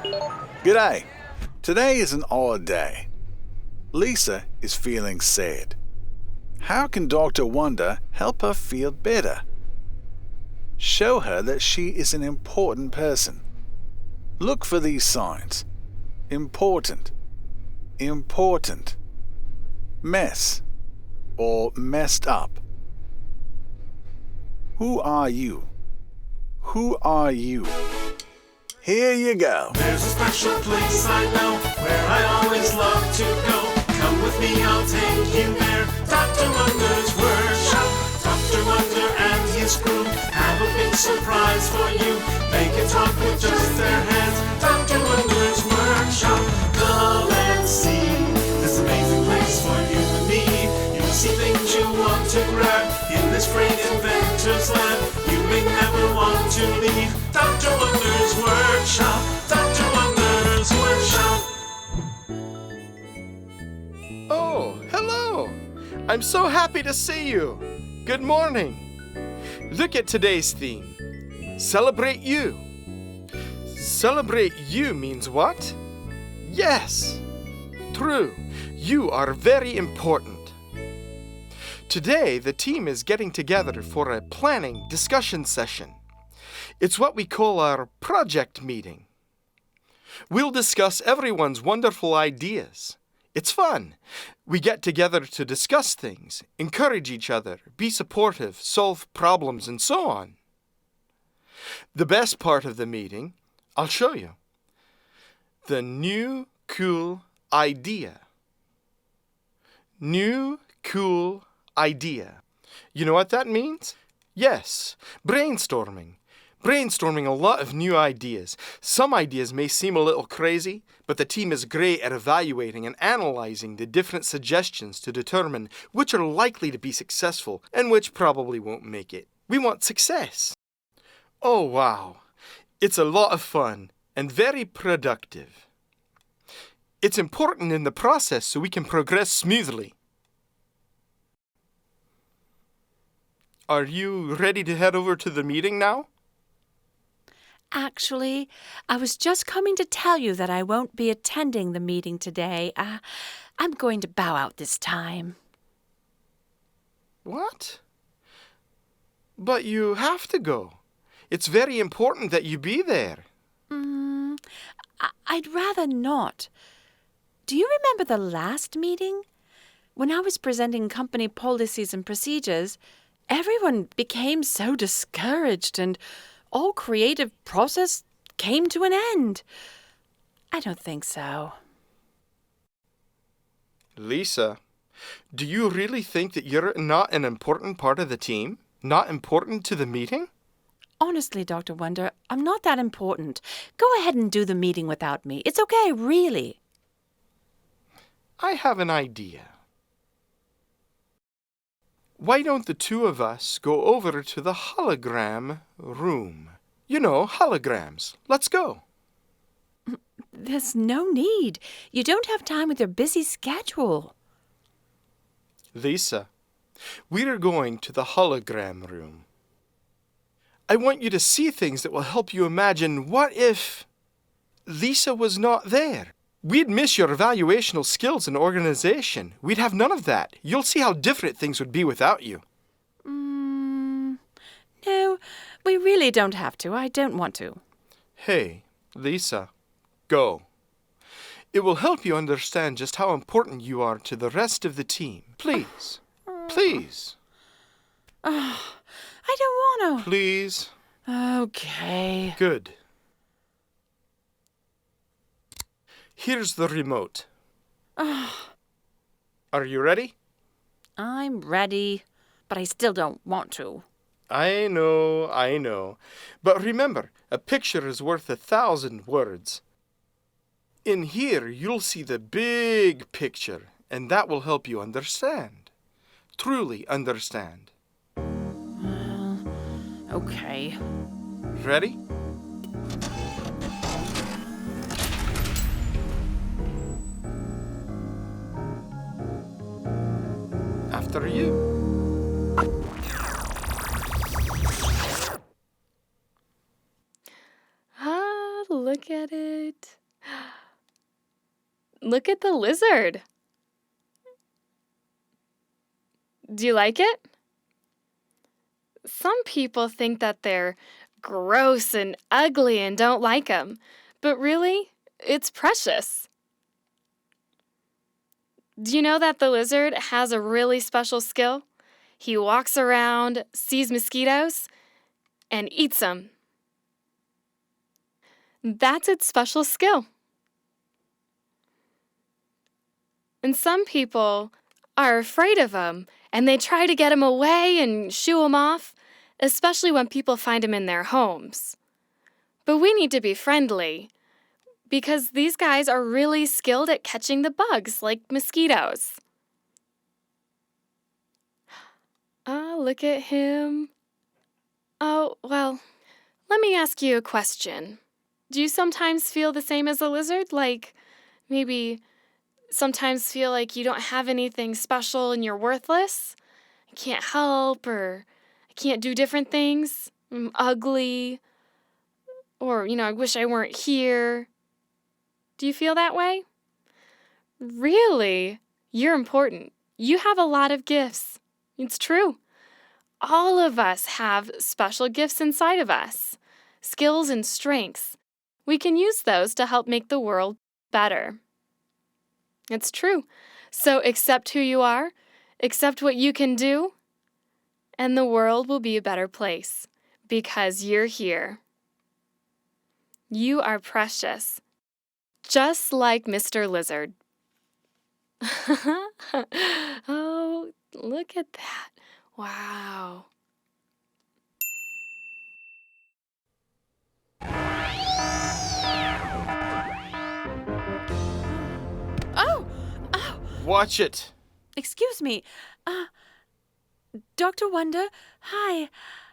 G'day. Today is an odd day. Lisa is feeling sad. How can Dr. Wonder help her feel better? Show her that she is an important person. Look for these signs. Important. Important. Mess or messed up. Who are you? Who are you? Here you go. There's a special place I know where I always love to go. Come with me, I'll take you there. Dr. Wonder's workshop. Dr. Wonder and his crew have a big surprise for you. They can talk with just their hands. Dr. Wonder's workshop. Come and see this amazing place for you and me. You'll see things you want to grab in this great inventor's lab. You may never want to leave. Dr. Wonder's workshop. Dr. Wonder's workshop. Oh, hello! I'm so happy to see you. Good morning. Look at today's theme. Celebrate you. Celebrate you means what? Yes, true. You are very important. Today, the team is getting together for a planning discussion session. It's what we call our project meeting. We'll discuss everyone's wonderful ideas. It's fun. We get together to discuss things, encourage each other, be supportive, solve problems, and so on. The best part of the meeting, I'll show you. The new cool idea. New cool idea. You know what that means? Yes, brainstorming. Brainstorming a lot of new ideas. Some ideas may seem a little crazy, but the team is great at evaluating and analyzing the different suggestions to determine which are likely to be successful and which probably won't make it. We want success. Oh, wow. It's a lot of fun and very productive. It's important in the process so we can progress smoothly. Are you ready to head over to the meeting now? Actually, I was just coming to tell you that I won't be attending the meeting today. I'm going to bow out this time. What? But you have to go. It's very important that you be there. I'd rather not. Do you remember the last meeting? When I was presenting company policies and procedures, everyone became so discouraged and all creative process came to an end. I don't think so. Lisa, do you really think that you're not an important part of the team? Not important to the meeting? Honestly, Dr. Wonder, I'm not that important. Go ahead and do the meeting without me. It's okay, really. I have an idea. Why don't the two of us go over to the hologram room? You know, holograms. Let's go. There's no need. You don't have time with your busy schedule. Lisa, we're going to the hologram room. I want you to see things that will help you imagine what if Lisa was not there. We'd miss your evaluational skills and organization. We'd have none of that. You'll see how different things would be without you. No, we really don't have to. I don't want to. Hey, Lisa, go. It will help you understand just how important you are to the rest of the team. Please. Please. I don't want to. Please. Okay. Good. Here's the remote. Are you ready? I'm ready, but I still don't want to. I know. But remember, a picture is worth 1,000 words. In here, you'll see the big picture, and that will help you understand. Truly understand. Okay. Ready? After you. Look at it. it. Look at the lizard. Do you like it? Some people think that they're gross and ugly and don't like them, but really, it's precious. Do you know that the lizard has a really special skill? He walks around, sees mosquitoes, and eats them. That's its special skill. And some people are afraid of him, and they try to get him away and shoo him off, especially when people find him in their homes. But we need to be friendly, because these guys are really skilled at catching the bugs, like mosquitoes. Oh, look at him. Oh, well, let me ask you a question. Do you sometimes feel the same as a lizard? Like, maybe sometimes feel like you don't have anything special and you're worthless? I can't help, or I can't do different things. I'm ugly. Or, I wish I weren't here. Do you feel that way? Really? You're important. You have a lot of gifts. It's true. All of us have special gifts inside of us, skills and strengths. We can use those to help make the world better. It's true. So accept who you are, accept what you can do, and the world will be a better place because you're here. You are precious, just like Mr. Lizard. Oh, look at that. Wow. Oh! Watch it. Excuse me. Dr. Wonder, hi.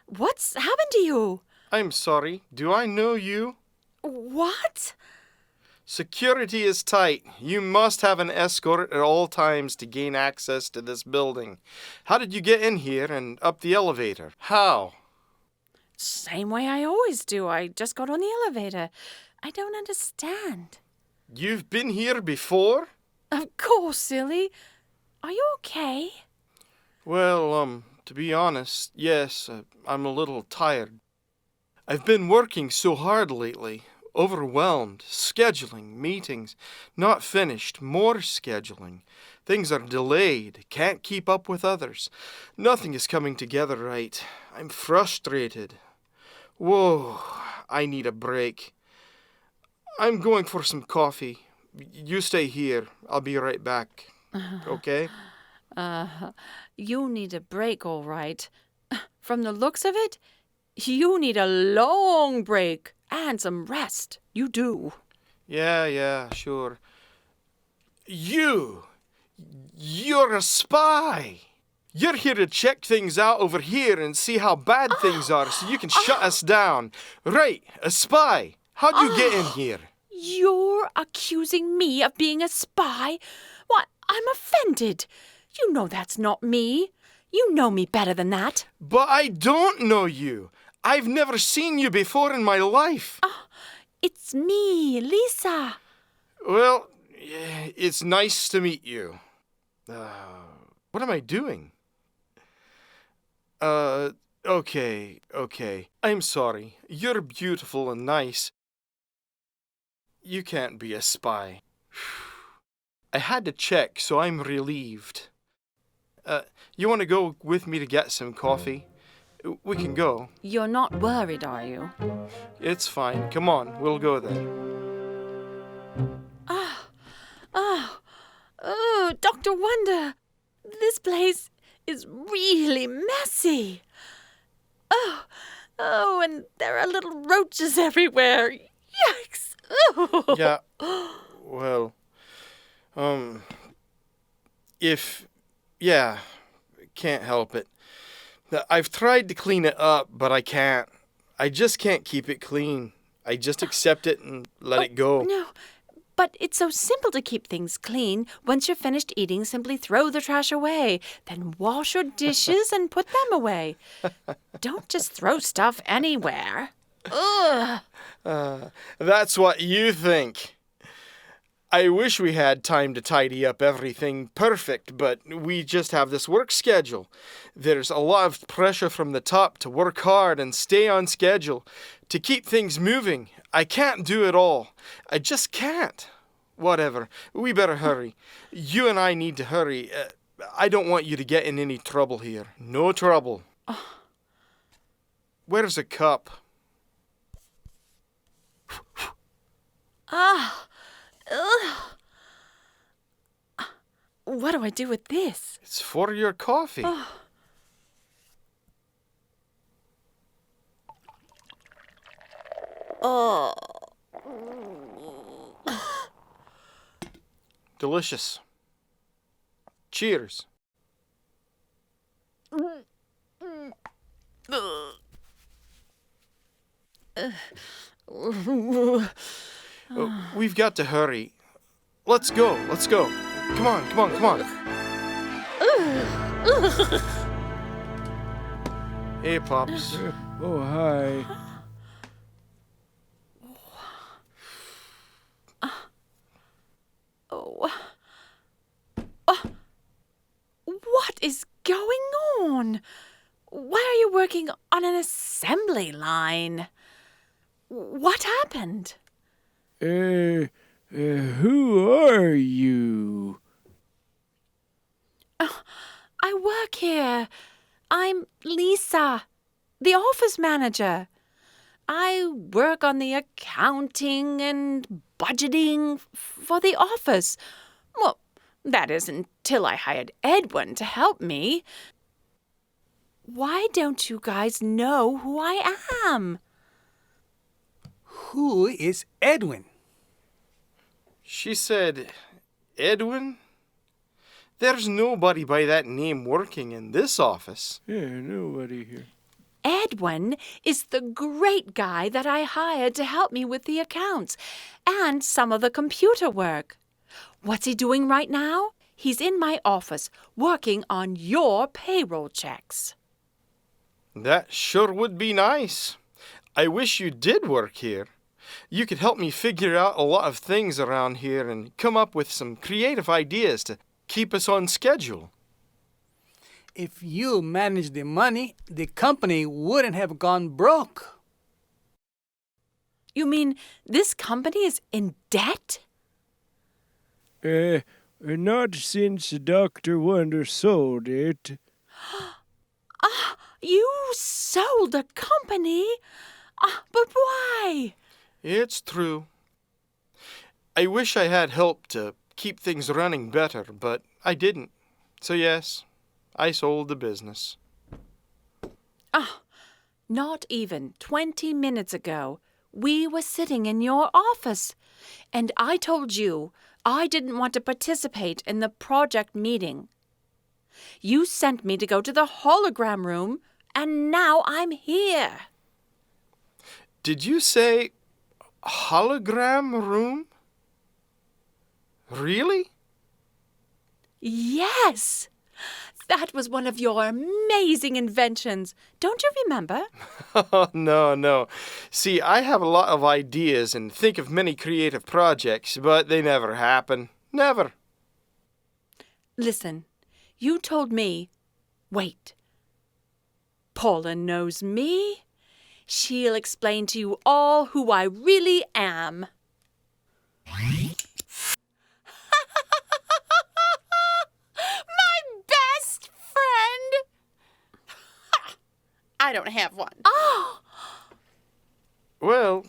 What's happened to you? I'm sorry. Do I know you? What? Security is tight. You must have an escort at all times to gain access to this building. How did you get in here and up the elevator? How? Same way I always do. I just got on the elevator. I don't understand. You've been here before? Of course, silly. Are you okay? Well, to be honest, yes, I'm a little tired. I've been working so hard lately. Overwhelmed, scheduling, meetings, not finished, more scheduling. Things are delayed, can't keep up with others. Nothing is coming together right. I'm frustrated. Whoa, I need a break. I'm going for some coffee. You stay here. I'll be right back. Okay? You need a break, all right. From the looks of it, you need a long break. And some rest. You do. Yeah, sure. You're a spy. You're here to check things out over here and see how bad things are so you can shut us down. Right, a spy. How'd you get in here? You're accusing me of being a spy? Why, I'm offended. You know that's not me. You know me better than that. But I don't know you. I've never seen you before in my life. It's me, Lisa. Well, it's nice to meet you. What am I doing? Okay. I'm sorry. You're beautiful and nice. You can't be a spy. I had to check, so I'm relieved. You want to go with me to get some coffee? We can go. You're not worried, are you? It's fine. Come on, we'll go then. Dr. Wonder, this place is really messy. Oh, and there are little roaches everywhere. Yikes. Oh. Yeah, well, can't help it. I've tried to clean it up, but I can't. I just can't keep it clean. I just accept it and let it go. No, but it's so simple to keep things clean. Once you're finished eating, simply throw the trash away. Then wash your dishes and put them away. Don't just throw stuff anywhere. Ugh. That's what you think. I wish we had time to tidy up everything perfect, but we just have this work schedule. There's a lot of pressure from the top to work hard and stay on schedule, to keep things moving. I can't do it all. I just can't. Whatever. We better hurry. You and I need to hurry. I don't want you to get in any trouble here. No trouble. Where's a cup? What do I do with this? It's for your coffee. Delicious. Cheers. We've got to hurry. Let's go. Come on. Hey, Pops. Oh, hi. What is going on? Why are you working on an assembly line? What happened? Who are you? I work here. I'm Lisa, the office manager. I work on the accounting and budgeting for the office. Well, that is until I hired Edwin to help me. Why don't you guys know who I am? Who is Edwin? She said, Edwin? There's nobody by that name working in this office. Yeah, nobody here. Edwin is the great guy that I hired to help me with the accounts and some of the computer work. What's he doing right now? He's in my office working on your payroll checks. That sure would be nice. I wish you did work here. You could help me figure out a lot of things around here and come up with some creative ideas to keep us on schedule. If you managed the money, the company wouldn't have gone broke. You mean this company is in debt? Not since Dr. Wonder sold it. You sold a company? But why? It's true. I wish I had help to keep things running better, but I didn't. So yes, I sold the business. Not even 20 minutes ago, we were sitting in your office, and I told you I didn't want to participate in the project meeting. You sent me to go to the hologram room, and now I'm here. Did you say hologram room? Really? Yes! That was one of your amazing inventions. Don't you remember? Oh, no. See, I have a lot of ideas and think of many creative projects, but they never happen. Never. Listen, you told me... Wait. Paula knows me. She'll explain to you all who I really am. I don't have one. Well,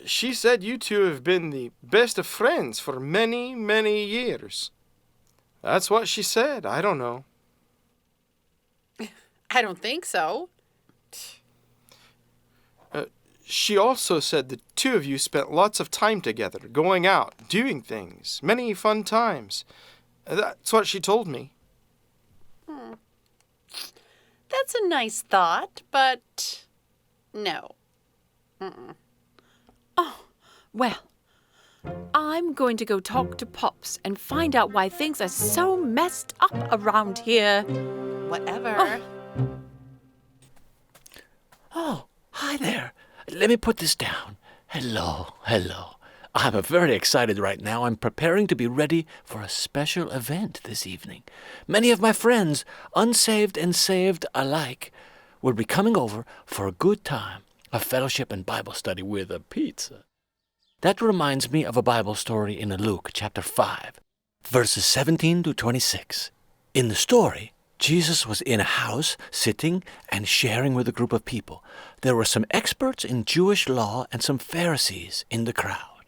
she said you two have been the best of friends for many, many years. That's what she said. I don't know. I don't think so. She also said the two of you spent lots of time together, going out, doing things, many fun times. That's what she told me. That's a nice thought, but no. Oh, well, I'm going to go talk to Pops and find out why things are so messed up around here. Whatever. Oh, hi there. Let me put this down. Hello. I'm very excited right now. I'm preparing to be ready for a special event this evening. Many of my friends, unsaved and saved alike, will be coming over for a good time, a fellowship and Bible study with a pizza. That reminds me of a Bible story in Luke chapter 5, verses 17 to 26. In the story, Jesus was in a house, sitting and sharing with a group of people. There were some experts in Jewish law and some Pharisees in the crowd.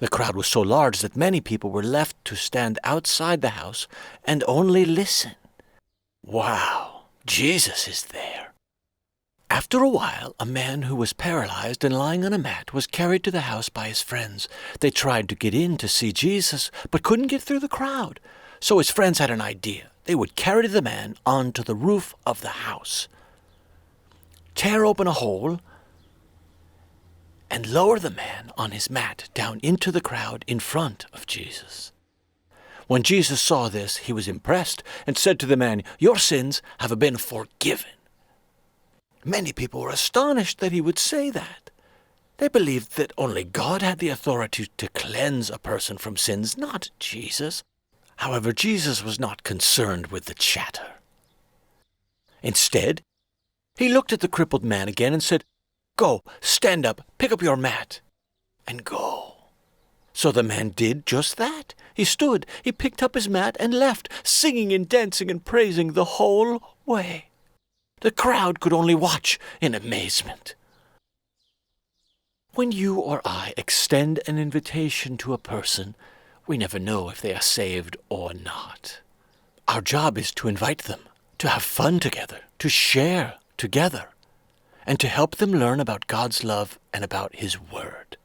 The crowd was so large that many people were left to stand outside the house and only listen. Wow, Jesus is there. After a while, a man who was paralyzed and lying on a mat was carried to the house by his friends. They tried to get in to see Jesus, but couldn't get through the crowd. So his friends had an idea. They would carry the man onto the roof of the house, tear open a hole, and lower the man on his mat down into the crowd in front of Jesus. When Jesus saw this, he was impressed and said to the man, "Your sins have been forgiven." Many people were astonished that he would say that. They believed that only God had the authority to cleanse a person from sins, not Jesus. However, Jesus was not concerned with the chatter. Instead, he looked at the crippled man again and said, "Go, stand up, pick up your mat, and go." So the man did just that. He stood, he picked up his mat and left, singing and dancing and praising the whole way. The crowd could only watch in amazement. When you or I extend an invitation to a person, we never know if they are saved or not. Our job is to invite them, to have fun together, to share together, and to help them learn about God's love and about His Word.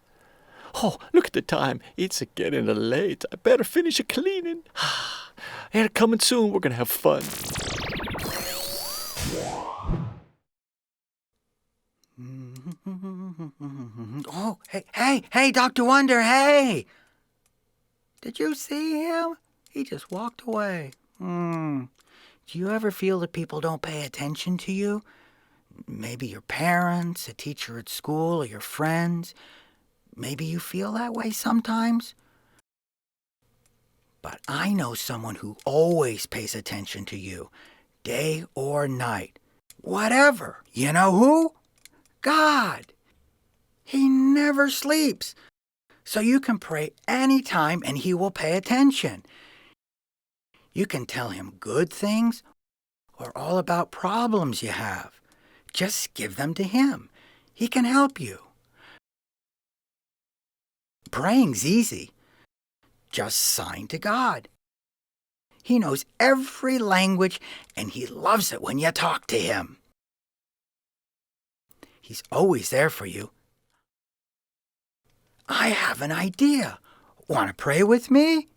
Oh, look at the time. It's getting late. I better finish a cleaning. They're coming soon. We're going to have fun. Oh, hey, Dr. Wonder, hey! Did you see him? He just walked away. Do you ever feel that people don't pay attention to you? Maybe your parents, a teacher at school, or your friends. Maybe you feel that way sometimes. But I know someone who always pays attention to you, day or night. Whatever. You know who? God. He never sleeps. So you can pray anytime and He will pay attention. You can tell Him good things or all about problems you have. Just give them to Him. He can help you. Praying's easy. Just sign to God. He knows every language and He loves it when you talk to Him. He's always there for you. I have an idea. Want to pray with me?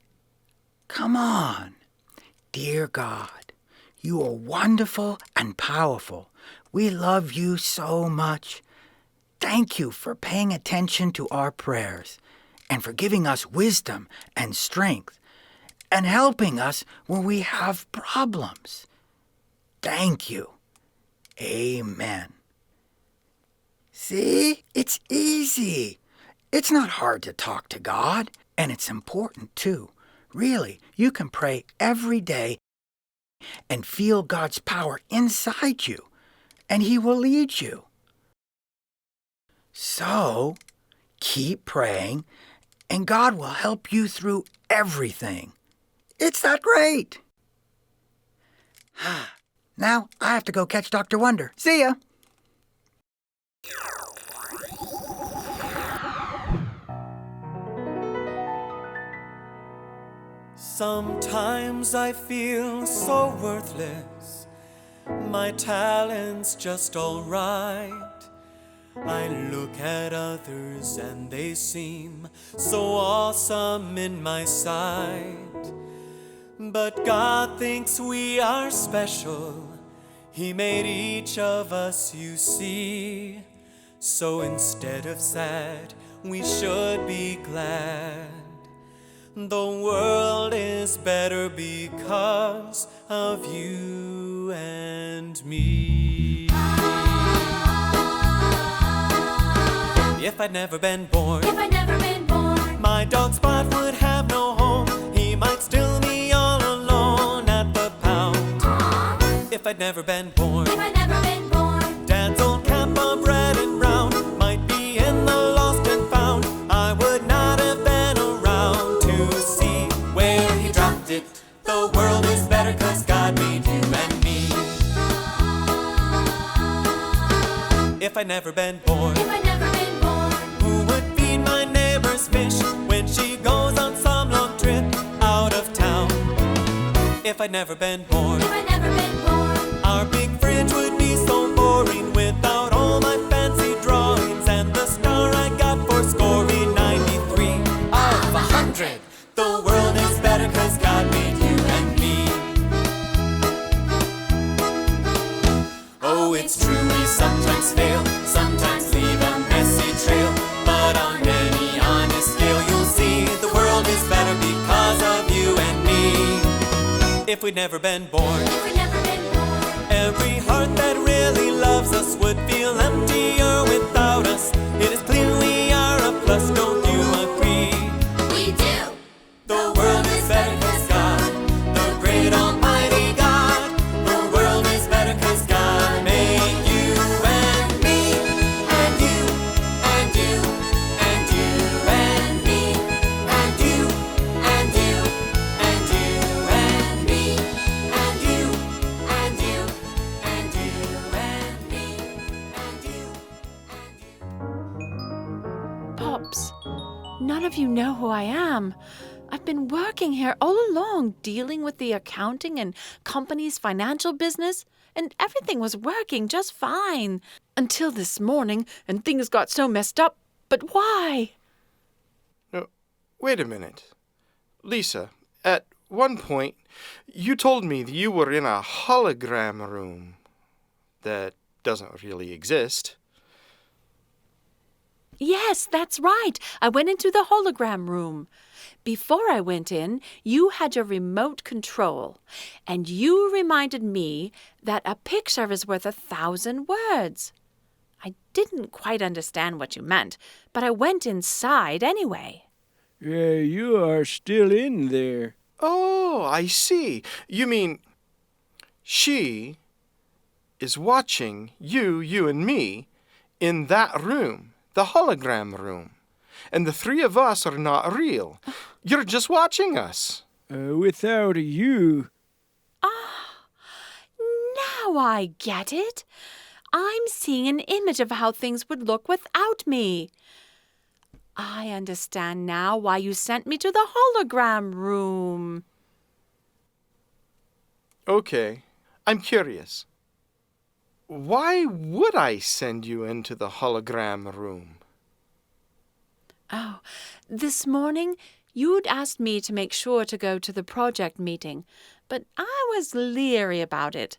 Come on. Dear God, You are wonderful and powerful. We love You so much. Thank You for paying attention to our prayers and for giving us wisdom and strength and helping us when we have problems. Thank You. Amen. See? It's easy. It's not hard to talk to God, and it's important too. Really, you can pray every day and feel God's power inside you, and He will lead you. So, keep praying, and God will help you through everything. It's that great. Now, I have to go catch Dr. Wonder. See ya. Sometimes I feel so worthless, my talent's just alright. I look at others and they seem so awesome in my sight. But God thinks we are special, He made each of us, you see. So instead of sad, we should be glad. The world is better because of you and me. If If I'd never been born, If I'd never been born, my dog Spot would have no home. He might still be all alone at the pound. Aw. If I'd never been born, If I'd never been born, Dad's old cap of red and brown might be in the lost and found. I would not have been around to see where he dropped it. The world is better 'cause God made you and me. If I'd never been born, if I'd never been born, who would feed my neighbor's fish when she goes on some long trip out of town? If I'd never been born, if I'd never been born, our big fridge would be so boring without all my fancy drawings and the star I got for scoring 93 of 100. The world is better 'cause God made you and me. Oh, it's true we sometimes fail, sometimes leave a messy trail, but on any honest scale you'll see the world is better because of you and me. If we'd never been born, if I'd never been born, every heart that really loves us would feel emptier without us. It is clear we are a plus, don't you agree? we do. The world is better 'cause God, the great almighty God. The world is better 'cause God made you and me, and you, and you, and you, and me, and you, and you, and you, and me, and you, and you, and you, and me, and you, and you. Pops, none of you know who I am. I've been working here all along, dealing with the accounting and company's financial business, and everything was working just fine. Until this morning, and things got so messed up. But why? No, wait a minute. Lisa, at one point, you told me that you were in a hologram room that doesn't really exist. Yes, that's right. I went into the hologram room. Before I went in, you had your remote control, and you reminded me that a picture is worth 1,000 words. I didn't quite understand what you meant, but I went inside anyway. Yeah, you are still in there. Oh, I see. You mean she is watching you and me in that room, the hologram room. And the three of us are not real. You're just watching us. Without you. Now I get it. I'm seeing an image of how things would look without me. I understand now why you sent me to the hologram room. Okay, I'm curious. Why would I send you into the hologram room? Oh, this morning you'd asked me to make sure to go to the project meeting, but I was leery about it.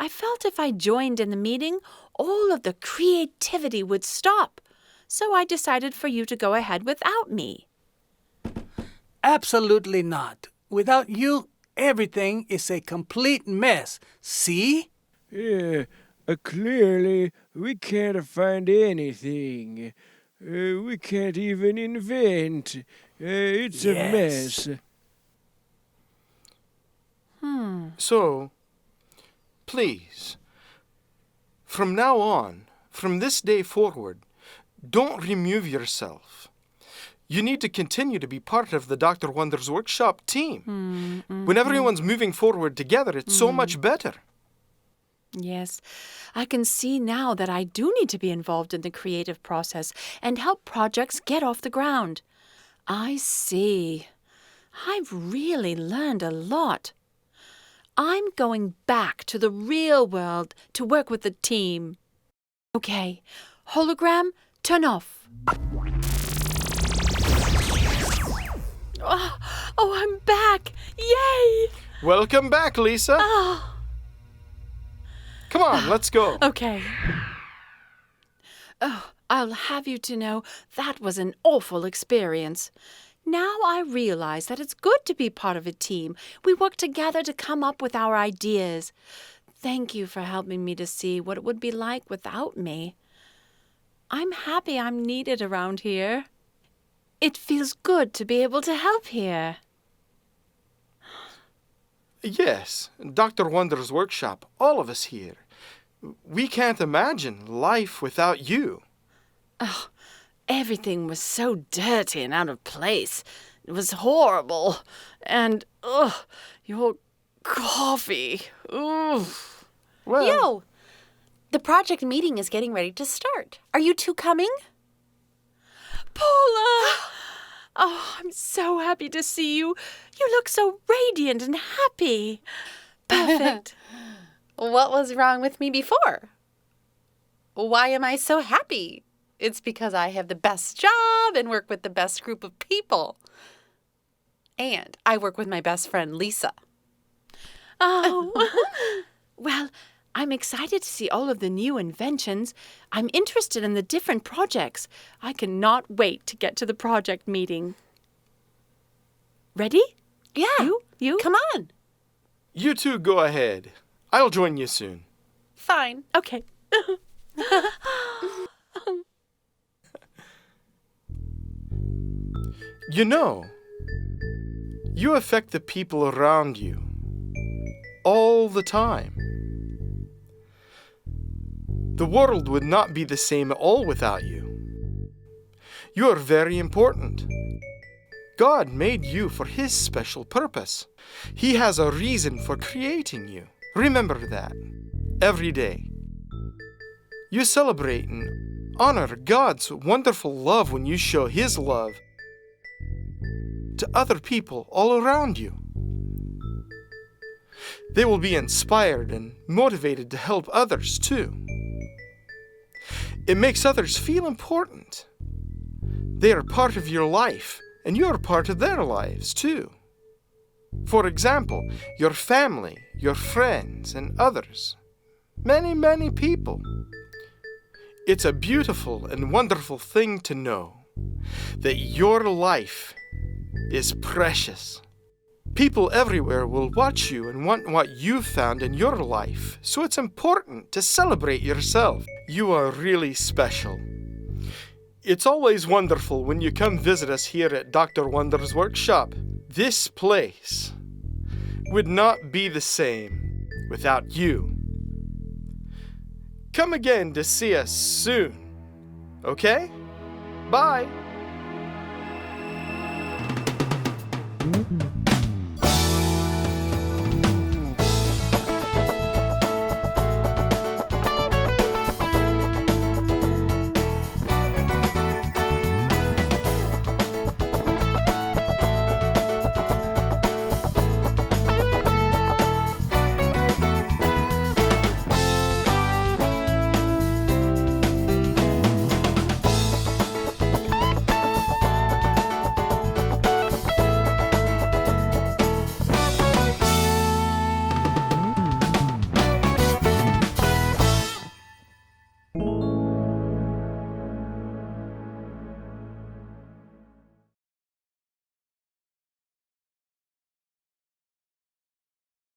I felt if I joined in the meeting, all of the creativity would stop. So I decided for you to go ahead without me. Absolutely not. Without you, everything is a complete mess. See? Yeah, clearly we can't find anything. We can't even invent. It's a mess. So, please, from now on, from this day forward, don't remove yourself. You need to continue to be part of the Dr. Wonder's workshop team. When everyone's moving forward together, it's so much better. Yes, I can see now that I do need to be involved in the creative process and help projects get off the ground. I see. I've really learned a lot. I'm going back to the real world to work with the team. Okay, hologram, turn off. Oh, I'm back! Yay! Welcome back, Lisa. Oh. Come on, let's go. Okay. Oh, I'll have you to know that was an awful experience. Now I realize that it's good to be part of a team. We work together to come up with our ideas. Thank you for helping me to see what it would be like without me. I'm happy I'm needed around here. It feels good to be able to help here. Yes, Dr. Wonder's workshop, all of us here. We can't imagine life without you. Oh, everything was so dirty and out of place. It was horrible. And, your coffee. Ugh. Well, Yo, the project meeting is getting ready to start. Are you two coming? Paula! Oh, I'm so happy to see you. You look so radiant and happy. Perfect. What was wrong with me before? Why am I so happy? It's because I have the best job and work with the best group of people. And I work with my best friend, Lisa. Oh, well, I'm excited to see all of the new inventions. I'm interested in the different projects. I cannot wait to get to the project meeting. Ready? Yeah. You? Come on. you two go ahead. I'll join you soon. Fine. Okay. You know, you affect the people around you all the time. The world would not be the same at all without you. You are very important. God made you for His special purpose. He has a reason for creating you. Remember that every day. You celebrate and honor God's wonderful love when you show His love to other people all around you. They will be inspired and motivated to help others too. It makes others feel important. They are part of your life, and you are part of their lives too. For example, your family, your friends, and others. Many, many people. It's a beautiful and wonderful thing to know that your life is precious. People everywhere will watch you and want what you've found in your life, so it's important to celebrate yourself. You are really special. It's always wonderful when you come visit us here at Dr. Wonder's workshop. This place would not be the same without you. Come again to see us soon, okay? Bye.